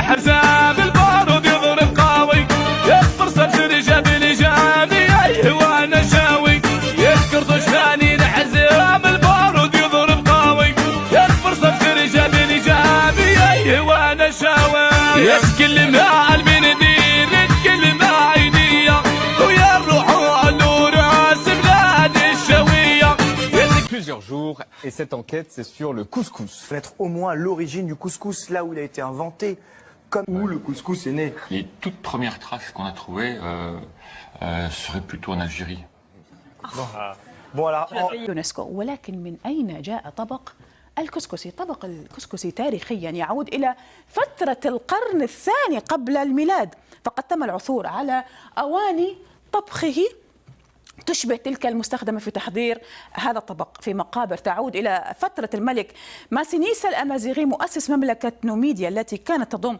حزام البارود يضرب قوي، يكفر سلسل جبل جامي وانا شاوي، يذكر دشماني حزام البارود يضرب قوي، يكفر سلسل جبل جامي وانا شاوي، يسكن مع المنديل يسكن مع عينيا ويا الروح والنور راس بلاد الشويه. Plusieurs jours et cette enquête c'est sur le couscous. Connaître au moins l'origine du couscous, là où il a été inventé, comme où le couscous est né. Les toutes premières traces qu'on a trouvées seraient plutôt en Algérie. Bon alors, يونسكو. ولكن من أين جاء طبق الكسكسي؟ طبق الكسكسي تاريخيا يعود إلى فترة القرن الثاني قبل الميلاد، فقد تم العثور على أواني طبخه تشبه تلك المستخدمة في تحضير هذا الطبق في مقابر تعود إلى فترة الملك ماسينيسا الأمازيغي مؤسس مملكة نوميديا التي كانت تضم